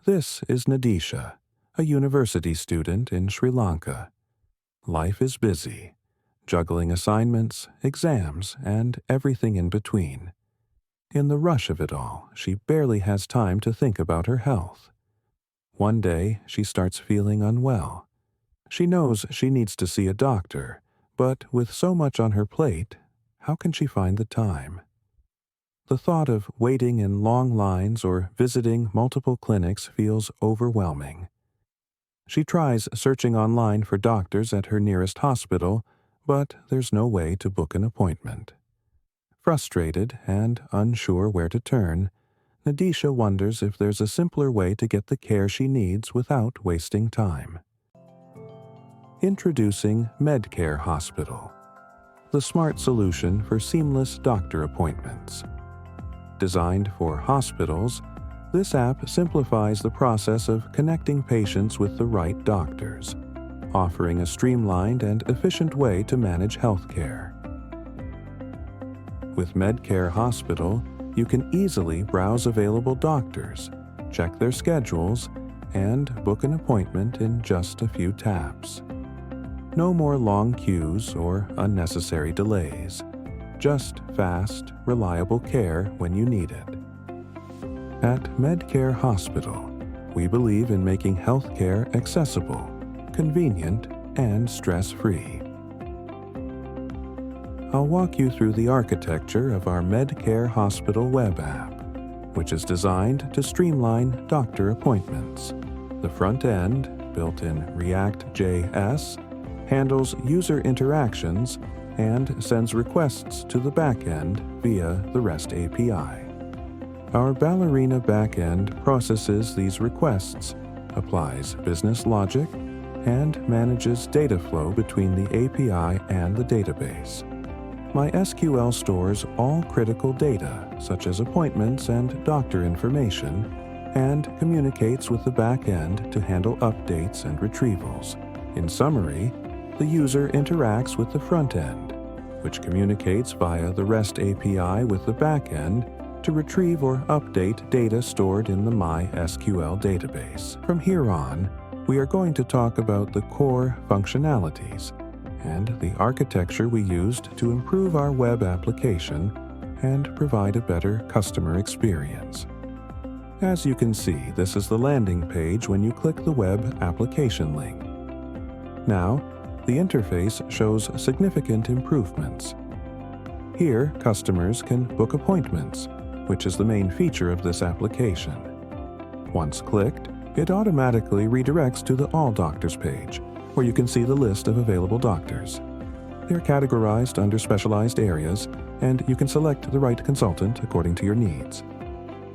This is Nadisha, a university student in Sri Lanka. Life is busy, juggling assignments, exams, and everything in between. In the rush of it all, she barely has time to think about her health. One day, she starts feeling unwell. She knows she needs to see a doctor, but with so much on her plate, how can she find the time? The thought of waiting in long lines or visiting multiple clinics feels overwhelming. She tries searching online for doctors at her nearest hospital, but there's no way to book an appointment. Frustrated and unsure where to turn, Nadisha wonders if there's a simpler way to get the care she needs without wasting time. Introducing Medcare Hospital, the smart solution for seamless doctor appointments. Designed for hospitals, this app simplifies the process of connecting patients with the right doctors, offering a streamlined and efficient way to manage healthcare. With Medcare Hospital, you can easily browse available doctors, check their schedules, and book an appointment in just a few taps. No more long queues or unnecessary delays. Just fast, reliable care when you need it. At Medcare Hospital, we believe in making healthcare accessible, convenient, and stress-free. I'll walk you through the architecture of our Medcare Hospital web app, which is designed to streamline doctor appointments. The front end, built in React.js, handles user interactions and sends requests to the backend via the REST API. Our Ballerina backend processes these requests, applies business logic, and manages data flow between the API and the database. MySQL stores all critical data, such as appointments and doctor information, and communicates with the backend to handle updates and retrievals. In summary, the user interacts with the front end, which communicates via the REST API with the backend to retrieve or update data stored in the MySQL database. From here on, we are going to talk about the core functionalities and the architecture we used to improve our web application and provide a better customer experience. As you can see, this is the landing page when you click the web application link. Now, the interface shows significant improvements. Here, customers can book appointments, which is the main feature of this application. Once clicked, it automatically redirects to the All Doctors page, where you can see the list of available doctors. They're categorized under specialized areas, and you can select the right consultant according to your needs.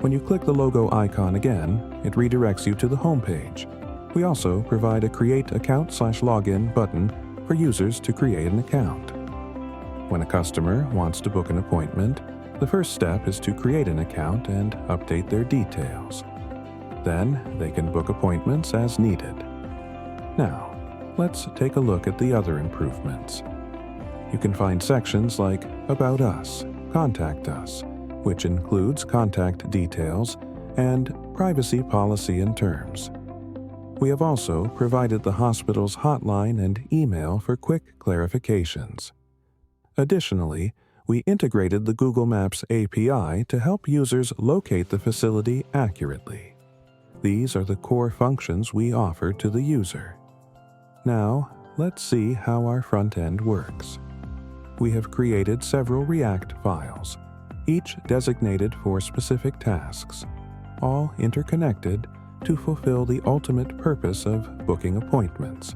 When you click the logo icon again, it redirects you to the home page. We also provide a Create Account/Login button for users to create an account. When a customer wants to book an appointment, the first step is to create an account and update their details. Then they can book appointments as needed. Now, let's take a look at the other improvements. You can find sections like About Us, Contact Us, which includes contact details, and privacy policy and terms. We have also provided the hospital's hotline and email for quick clarifications. Additionally, we integrated the Google Maps API to help users locate the facility accurately. These are the core functions we offer to the user. Now, let's see how our front end works. We have created several React files, each designated for specific tasks, all interconnected to fulfill the ultimate purpose of booking appointments.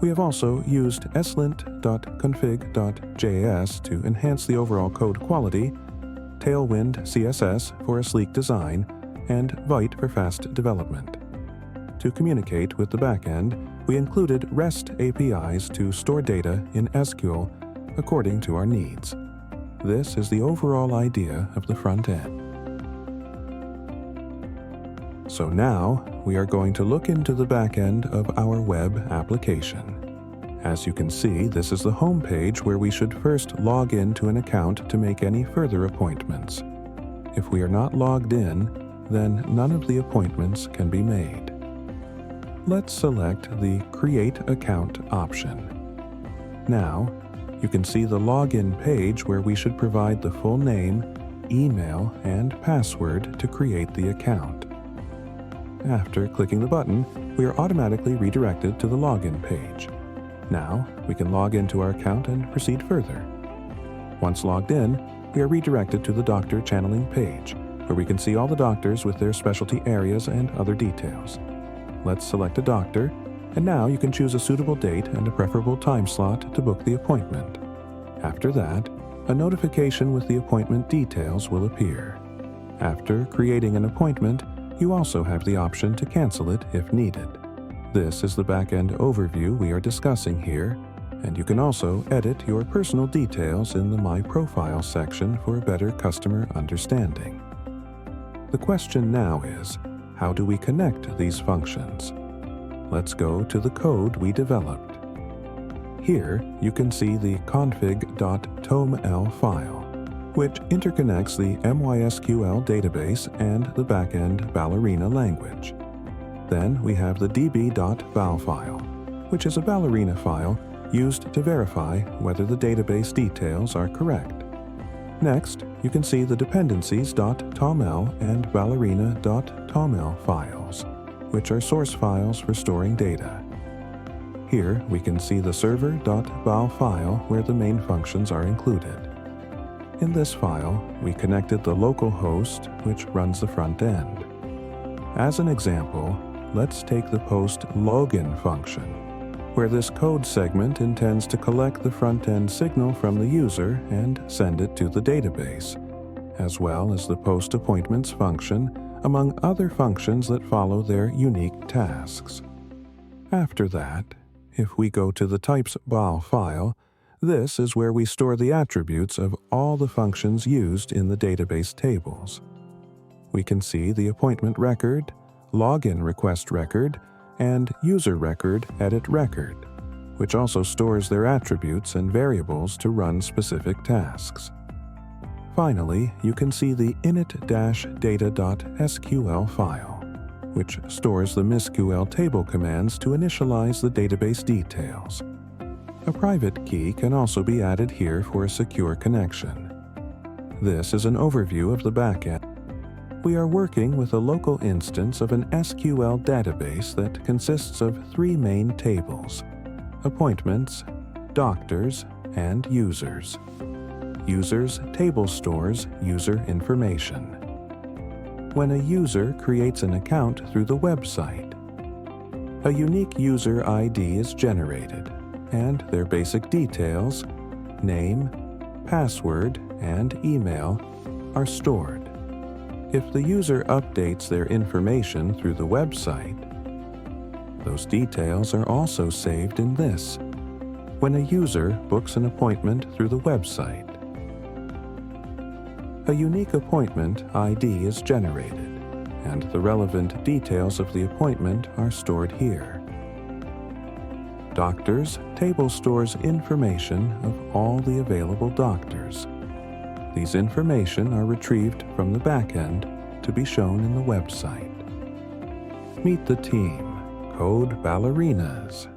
We have also used slint.config.js to enhance the overall code quality, Tailwind CSS for a sleek design, and Vite for fast development. To communicate with the backend, we included REST APIs to store data in SQL according to our needs. This is the overall idea of the front end. So now, we are going to look into the backend of our web application. As you can see, this is the home page where we should first log in to an account to make any further appointments. If we are not logged in, then none of the appointments can be made. Let's select the Create Account option. Now, you can see the login page where we should provide the full name, email, and password to create the account. After clicking the button, we are automatically redirected to the login page. Now, we can log into our account and proceed further. Once logged in, we are redirected to the doctor channeling page, where we can see all the doctors with their specialty areas and other details. Let's select a doctor, and now you can choose a suitable date and a preferable time slot to book the appointment. After that, a notification with the appointment details will appear. After creating an appointment, you also have the option to cancel it if needed. This is the backend overview we are discussing here, and you can also edit your personal details in the My Profile section for a better customer understanding. The question now is, how do we connect these functions? Let's go to the code we developed. Here, you can see the config.toml file, which interconnects the MySQL database and the backend Ballerina language. Then we have the db.bal file, which is a Ballerina file used to verify whether the database details are correct. Next, you can see the dependencies.toml and ballerina.toml files, which are source files for storing data. Here, we can see the server.bal file where the main functions are included. In this file, we connected the local host, which runs the front end. As an example, let's take the post login function, where this code segment intends to collect the front-end signal from the user and send it to the database, as well as the post appointments function, among other functions that follow their unique tasks. After that, if we go to the types.bal file, this is where we store the attributes of all the functions used in the database tables. We can see the appointment record, login request record, and user record edit record, which also stores their attributes and variables to run specific tasks. Finally, you can see the init-data.sql file, which stores the MySQL table commands to initialize the database details. A private key can also be added here for a secure connection. This is an overview of the backend. We are working with a local instance of an SQL database that consists of three main tables: appointments, doctors, and users. Users table stores user information. When a user creates an account through the website, a unique user ID is generated, and their basic details, name, password, and email, are stored. If the user updates their information through the website, those details are also saved in this. When a user books an appointment through the website, a unique appointment ID is generated, and the relevant details of the appointment are stored here. Doctors table stores information of all the available doctors. These information are retrieved from the backend to be shown in the website. Meet the team, Code Ballerinas.